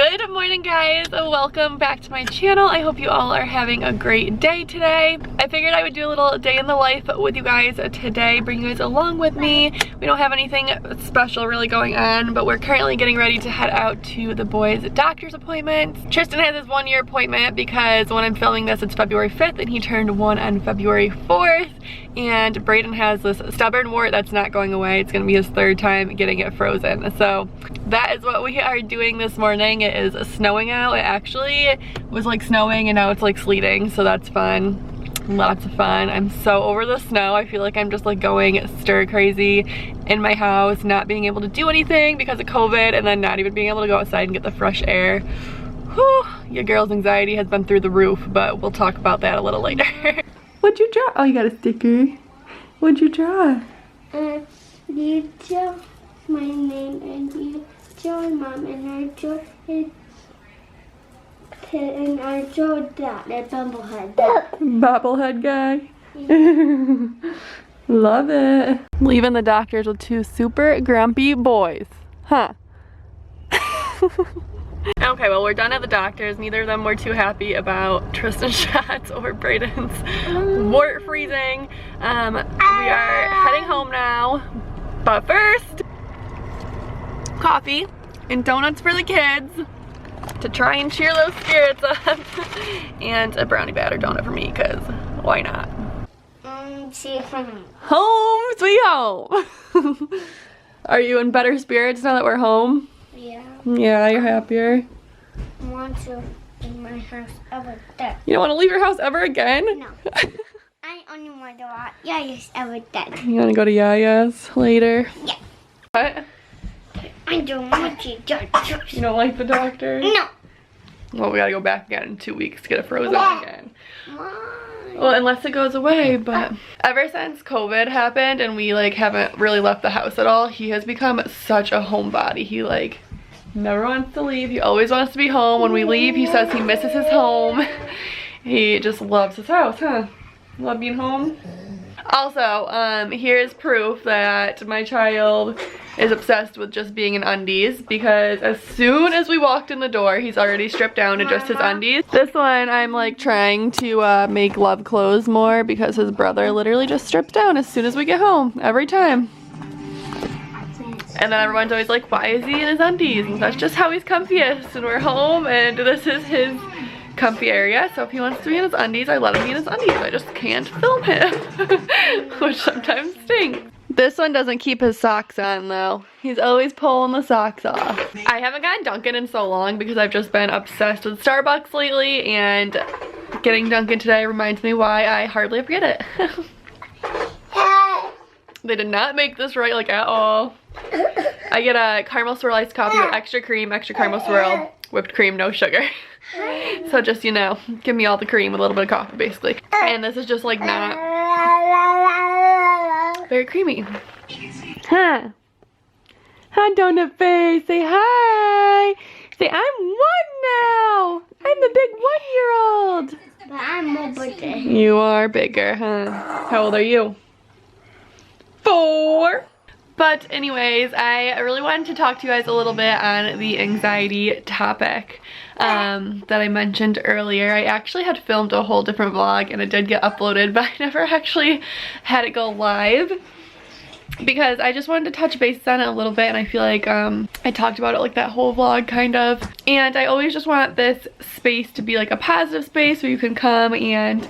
Good morning, guys. Welcome back to my channel. I hope you all are having a great day today. I figured I would do a little day in the life with you guys today, bring you guys along with me. We don't have anything special really going on, but we're currently getting ready to head out to the boys' doctor's appointments. Tristan has his 1-year appointment because when I'm filming this, it's February 5th and he turned 1 on February 4th. And Brayden has this stubborn wart that's not going away. It's gonna be his 3rd time getting it frozen. So that is what we are doing this morning. It is snowing out. It actually was like snowing and now it's like sleeting, so that's fun. Lots of fun. I'm so over the snow. I feel like I'm just like going stir crazy in my house, not being able to do anything because of COVID, and then not even being able to go outside and get the fresh air. Whew, your girl's anxiety has been through the roof, but we'll talk about that a little later. What'd you draw? Oh, you got a sticker. What'd you draw? You draw my name and you draw mom and I draw it. And I draw that bobblehead. Bobblehead guy. Love it. Leaving the doctors with 2 super grumpy boys. Huh. Okay, well, we're done at the doctor's. Neither of them were too happy about Tristan's shots or Brayden's wart freezing. We are heading home now. But first, coffee and donuts for the kids to try and cheer those spirits up. And a brownie batter donut for me, because why not? Home sweet home. Are you in better spirits now that we're home? Yeah. Yeah, you're happier. I want to leave my house ever again. You don't want to leave your house ever again? No. I only want to watch Yaya's ever again. You want to go to Yaya's later? Yeah. What? I don't want to doctor. You don't like the doctor? No. Well, we gotta go back again in 2 weeks to get it frozen Why? again. Why? Well, unless it goes away, but ever since COVID happened and we like haven't really left the house at all, he has become such a homebody. He like never wants to leave. He always wants to be home. When we leave, he says he misses his home. He just loves his house, huh? Love being home. Also, here's proof that my child is obsessed with just being in undies, because as soon as we walked in the door, he's already stripped down to just his undies. This one, I'm like trying to make love clothes more because his brother literally just strips down as soon as we get home, every time. And then everyone's always like, why is he in his undies? And that's just how he's comfiest, and we're home and this is his comfy area, so if he wants to be in his undies, I let him be in his undies. I just can't film him, which sometimes stinks. This one doesn't keep his socks on though. He's always pulling the socks off. I haven't gotten Dunkin' in so long because I've just been obsessed with Starbucks lately, and getting Dunkin' today reminds me why I hardly ever get it. They did not make this right, like, at all. I get a caramel swirl iced coffee with extra cream, extra caramel swirl, whipped cream, no sugar. So just, you know, give me all the cream with a little bit of coffee, basically. And this is just like not very creamy. Huh? Hi, donut face. Say hi. Say, I'm 1 now. I'm the big 1-year-old. But I'm more bigger. You are bigger, huh? How old are you? 4. But anyways, I really wanted to talk to you guys a little bit on the anxiety topic that I mentioned earlier. I actually had filmed a whole different vlog and it did get uploaded, but I never actually had it go live because I just wanted to touch base on it a little bit, and I feel like I talked about it like that whole vlog kind of. And I always just want this space to be like a positive space where you can come and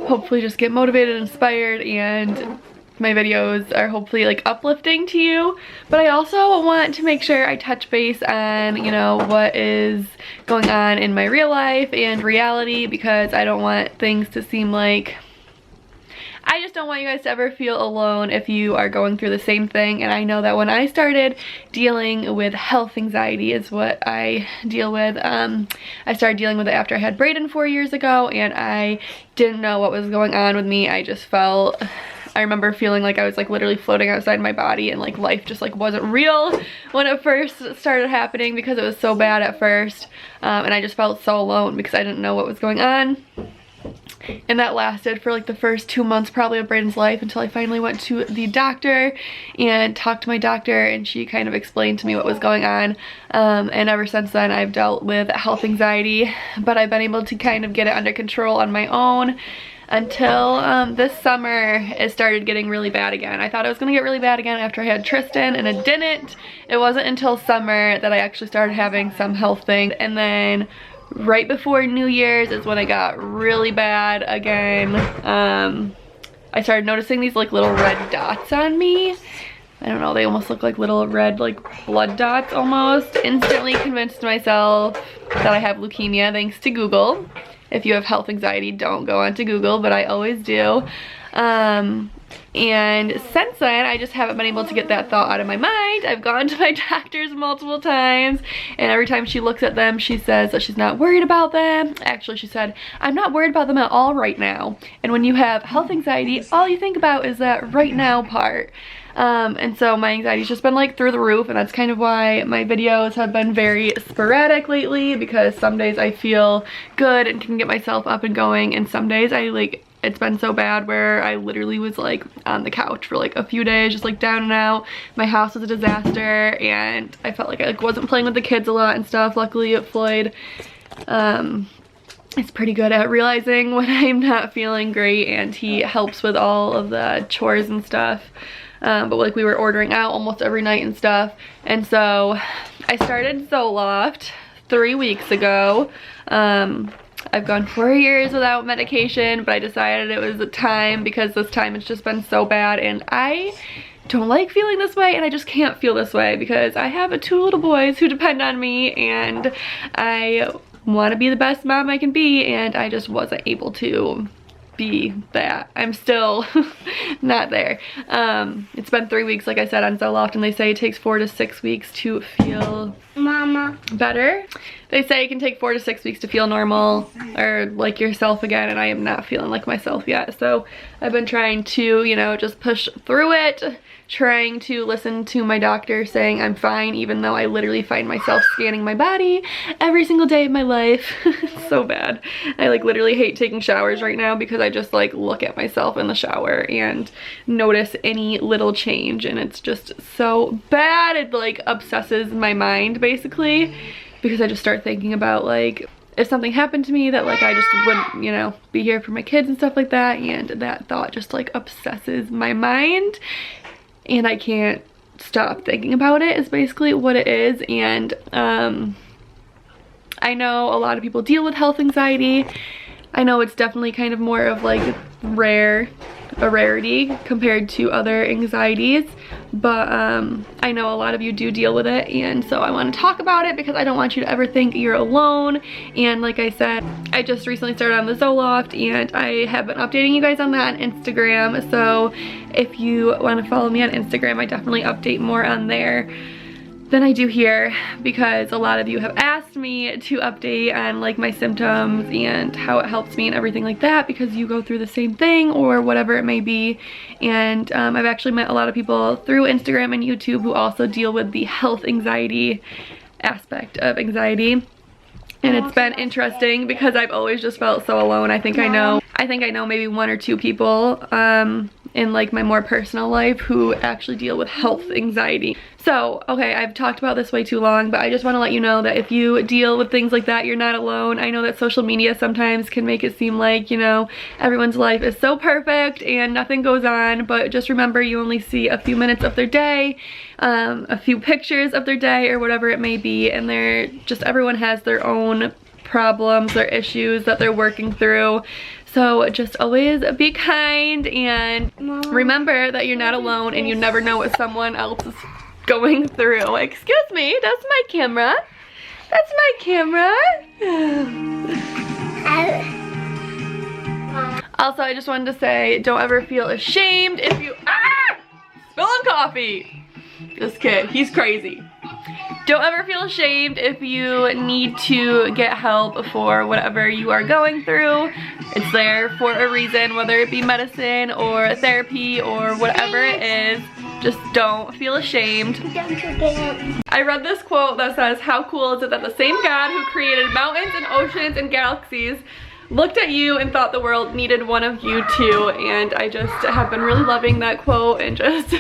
hopefully just get motivated, inspired, and my videos are hopefully like uplifting to you. But I also want to make sure I touch base on, you know, what is going on in my real life and reality, because I don't want things to seem like, I just don't want you guys to ever feel alone if you are going through the same thing. And I know that when I started dealing with health anxiety is what I deal with, I started dealing with it after I had Brayden 4 years ago, and I didn't know what was going on with me. I just felt, I remember feeling like I was like literally floating outside my body, and like life just like wasn't real when it first started happening because it was so bad at first. And I just felt so alone because I didn't know what was going on. And that lasted for like the first 2 months probably of Brayden's life until I finally went to the doctor and talked to my doctor, and she kind of explained to me what was going on. And ever since then I've dealt with health anxiety, but I've been able to kind of get it under control on my own until this summer it started getting really bad again. I thought it was gonna get really bad again after I had Tristan, and it didn't. It wasn't until summer that I actually started having some health things, and then right before New Year's is when it got really bad again. I started noticing these like little red dots on me. I don't know, they almost look like little red like blood dots almost. Instantly convinced myself that I have leukemia thanks to Google. If you have health anxiety, don't go onto Google, but I always do. And since then, I just haven't been able to get that thought out of my mind. I've gone to my doctors multiple times, and every time she looks at them, she says that she's not worried about them. Actually, she said, I'm not worried about them at all right now. And when you have health anxiety, all you think about is that right now part. And so my anxiety's just been like through the roof, and that's kind of why my videos have been very sporadic lately, because some days I feel good and can get myself up and going, and some days it's been so bad where I literally was like on the couch for like a few days, just like down and out. My house was a disaster, and I felt like I wasn't playing with the kids a lot and stuff. Luckily Floyd is pretty good at realizing when I'm not feeling great, and he helps with all of the chores and stuff. But like we were ordering out almost every night and stuff. And so I started Zoloft 3 weeks ago. I've gone 4 years without medication, but I decided it was time because this time it's just been so bad, and I don't like feeling this way, and I just can't feel this way because I have 2 little boys who depend on me, and I want to be the best mom I can be, and I just wasn't able to be that. I'm still not there. It's been 3 weeks, like I said, on Zoloft, and they say it takes 4 to 6 weeks to feel better. They say it can take 4 to 6 weeks to feel normal or like yourself again, and I am not feeling like myself yet. So I've been trying to, you know, just push through it, trying to listen to my doctor saying I'm fine, even though I literally find myself scanning my body every single day of my life. It's so bad. I like literally hate taking showers right now because I just like look at myself in the shower and notice any little change, and it's just so bad. It like obsesses my mind basically, because I just start thinking about like if something happened to me that like I just wouldn't, you know, be here for my kids and stuff like that, and that thought just like obsesses my mind, and I can't stop thinking about it is basically what it is. And I know a lot of people deal with health anxiety. I know it's definitely kind of more of like a rarity compared to other anxieties, but I know a lot of you do deal with it, and so I want to talk about it because I don't want you to ever think you're alone. And like I said, I just recently started on the Zoloft, and I have been updating you guys on that on Instagram, so if you want to follow me on Instagram, I definitely update more on there than I do here, because a lot of you have asked me to update on like my symptoms and how it helps me and everything like that, because you go through the same thing or whatever it may be. And I've actually met a lot of people through Instagram and YouTube who also deal with the health anxiety aspect of anxiety. And it's been interesting because I've always just felt so alone. I think I know maybe 1 or 2 people in like my more personal life who actually deal with health anxiety. So, okay, I've talked about this way too long, but I just want to let you know that if you deal with things like that, you're not alone. I know that social media sometimes can make it seem like, you know, everyone's life is so perfect and nothing goes on, but just remember you only see a few minutes of their day, a few pictures of their day or whatever it may be, and everyone has their own problems, their issues that they're working through. So just always be kind, and remember that you're not alone, and you never know what someone else is going through. Excuse me, that's my camera. That's my camera. Also, I just wanted to say, don't ever feel ashamed if you, spilling coffee. This kid, he's crazy. Don't ever feel ashamed if you need to get help for whatever you are going through. It's there for a reason, whether it be medicine or therapy or whatever it is. Just don't feel ashamed. I read this quote that says, how cool is it that the same God who created mountains and oceans and galaxies looked at you and thought the world needed one of you too, and I just have been really loving that quote and just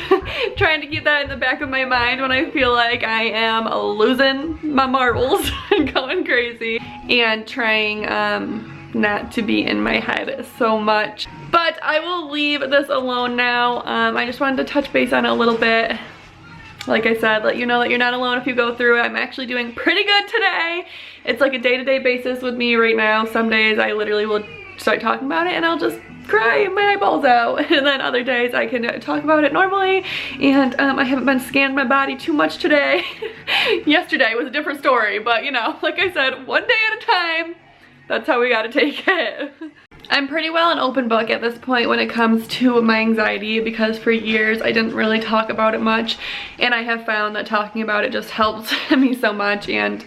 trying to keep that in the back of my mind when I feel like I am losing my marbles and going crazy, and trying not to be in my head so much. But I will leave this alone now. I just wanted to touch base on it a little bit. Like I said, let you know that you're not alone if you go through it. I'm actually doing pretty good today. It's like a day-to-day basis with me right now. Some days I literally will start talking about it and I'll just cry my eyeballs out. And then other days I can talk about it normally. And I haven't been scanning my body too much today. Yesterday was a different story, but you know, like I said, one day at a time. That's how we gotta take it. I'm pretty well an open book at this point when it comes to my anxiety, because for years I didn't really talk about it much, and I have found that talking about it just helps me so much. And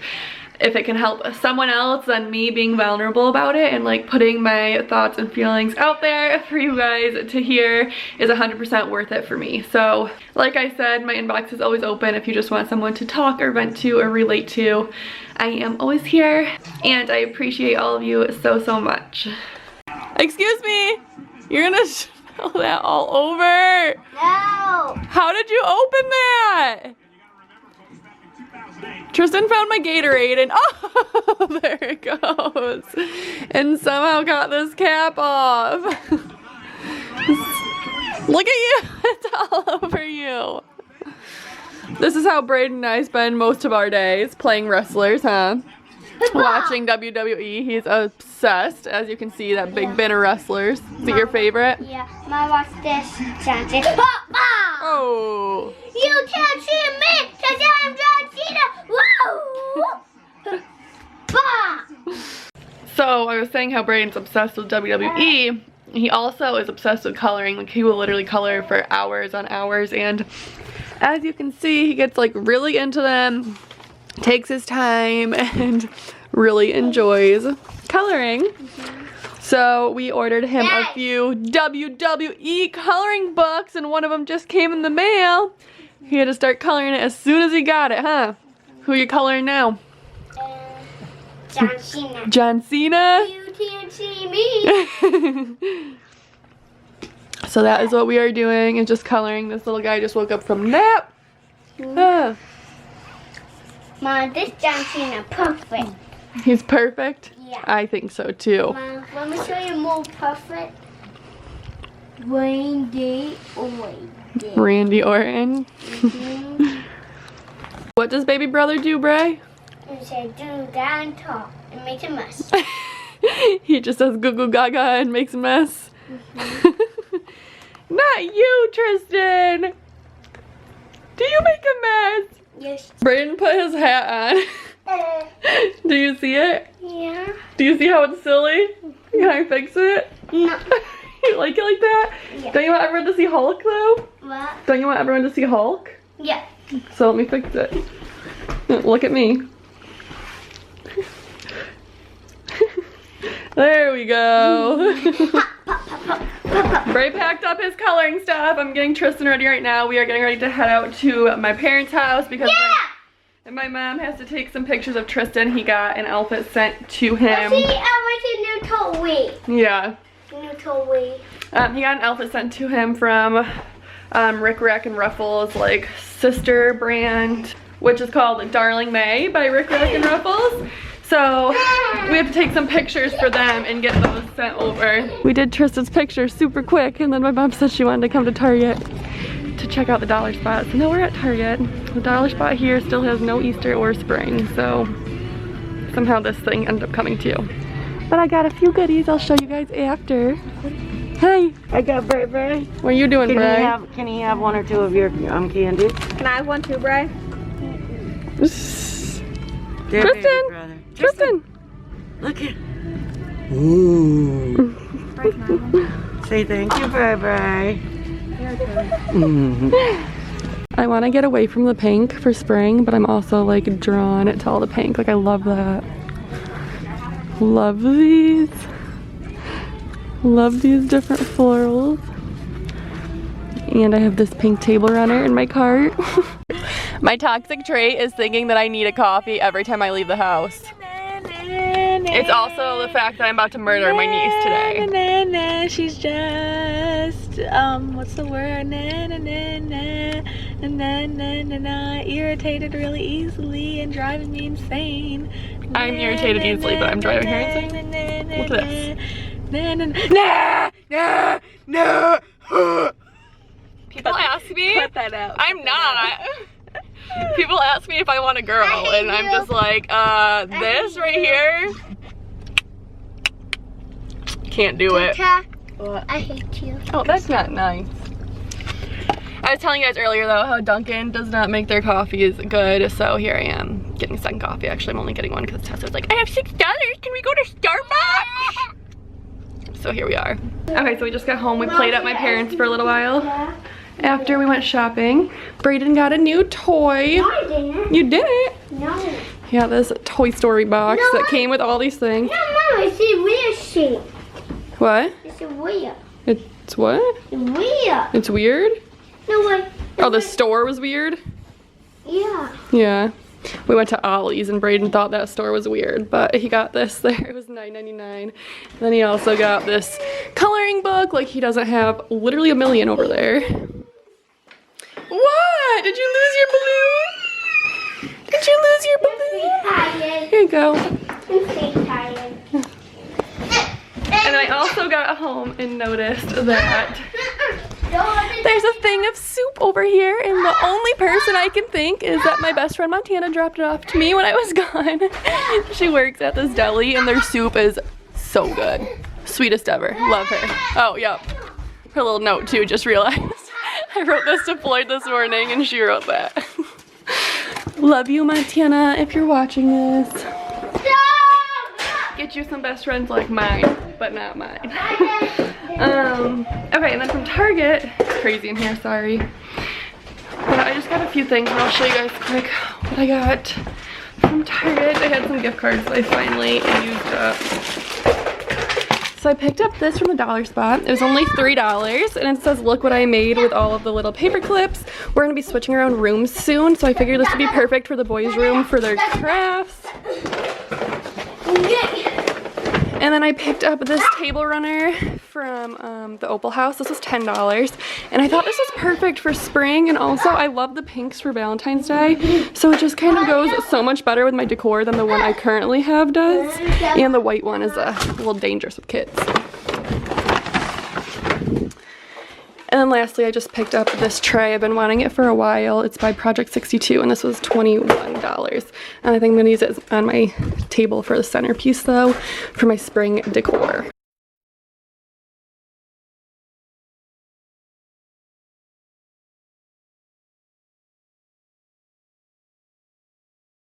if it can help someone else, then me being vulnerable about it and like putting my thoughts and feelings out there for you guys to hear is 100% worth it for me. So like I said, my inbox is always open if you just want someone to talk or vent to or relate to. I am always here, and I appreciate all of you so much. Excuse me, you're gonna spill that all over. No. How did you open that? Tristan found my Gatorade and oh, there it goes. And somehow got this cap off. Look at you, it's all over you. This is how Braden and I spend most of our days, playing wrestlers, huh? Watching WWE. He's obsessed. As you can see, that big bin of wrestlers. Is it your favorite? Yeah, Mom, watch this. Johnson. Oh. You can't see me because I'm John Cena. Whoa. So I was saying how Braden's obsessed with WWE. He also is obsessed with coloring. Like, he will literally color for hours on hours, and as you can see, he gets like really into them, takes his time, and really enjoys coloring. So we ordered him a few WWE coloring books, and one of them just came in the mail. He had to start coloring it as soon as he got it, huh? Who are you coloring now? John Cena. John Cena? You can't see me. So that is what we are doing, and just coloring. This little guy just woke up from nap. Ah. Mom, this John Cena perfect. He's perfect? Yeah. I think so too. Mom, let me show you more perfect. Randy Orton. Randy Orton. What does baby brother do, Bray? He said, do that and talk and make a mess. He just does goo goo gaga and makes a mess. Not you, Tristan. Do you make a mess? Yes. Braden put his hat on. Do you see it? Yeah. Do you see how it's silly? Can I fix it? No. You like it like that? Yeah. Don't you want everyone to see Hulk though? What? Don't you want everyone to see Hulk? Yeah. So let me fix it. Look at me. There we go. Bray packed up his coloring stuff. I'm getting Tristan ready right now. We are getting ready to head out to my parents' house because and my mom has to take some pictures of Tristan. He got an outfit sent to him. See, I want a new toy. Yeah. New toy. He got an outfit sent to him from Rick Rack and Ruffles, like sister brand, which is called Darling May by Rick Rack and Ruffles. So we have to take some pictures for them and get those sent over. We did Tristan's picture super quick, and then my mom said she wanted to come to Target to check out the dollar spot. So now we're at Target. The dollar spot here still has no Easter or spring, so somehow this thing ended up coming too. But I got a few goodies I'll show you guys after. Hey! I got Bray Bray. What are you doing, Bray? Can he have one or two of your candies? Can I have one too, Bray? Dear Tristan! baby brother. Tristan! Look at. Ooh. Say thank you, Bray Bray. I want to get away from the pink for spring, but I'm also like drawn to all the pink. Like, I love that. Love these. Love these different florals. And I have this pink table runner in my cart. My toxic trait is thinking that I need a coffee every time I leave the house. It's also the fact that I'm about to murder my niece today. She's just, what's the word? Irritated really easily and driving me insane. I'm irritated easily, but I'm driving her insane. Look at this. People ask me. Cut that out. I'm not. People ask me if I want a girl, and I'm just like, this right here. Can't do it. I hate you. Oh, that's not nice. I was telling you guys earlier though how Dunkin' does not make their coffees good, so here I am getting a second coffee. Actually, I'm only getting one because Tessa was like, I have $6. Can we go to Starbucks? So here we are. Okay, so we just got home. We played at my parents' for a little while. After we went shopping, Brayden got a new toy. No, I didn't. You didn't? No. Yeah, this Toy Story box that came with all these things. No, Mom, it's a weird shape. What? It's a weird. It's what? It's weird. It's weird? No way. Oh, the store was weird? Yeah. Yeah. We went to Ollie's and Brayden thought that store was weird, but he got this there. It was $9.99. Then he also got this coloring book, like he doesn't have literally a million over there. What? Did you lose your balloon? Did you lose your balloon? Here you go. I'm so tired. And then I also got home and noticed that there's a thing of soup over here, and the only person I can think is that my best friend Montana dropped it off to me when I was gone. She works at this deli and their soup is so good. Sweetest ever. Love her. Oh, yep. Her little note too, just realized. I wrote this to Floyd this morning and she wrote that. Love you, Montana, if you're watching this. Get you some best friends like mine, but not mine. Okay, and then from Target, it's crazy in here, sorry. But I just got a few things and I'll show you guys quick what I got from Target. I had some gift cards that I finally used up. So I picked up this from the dollar spot. It was only $3 and it says, look what I made with all of the little paper clips. We're gonna be switching around rooms soon, so I figured this would be perfect for the boys' room for their crafts. And then I picked up this table runner from the Opal House. This was $10. And I thought this was perfect for spring. And also I love the pinks for Valentine's Day. So it just kind of goes so much better with my decor than the one I currently have does. And the white one is a little dangerous with kids. And then lastly, I just picked up this tray. I've been wanting it for a while. It's by Project 62 and this was $21. And I think I'm gonna use it on my table for the centerpiece though, for my spring decor.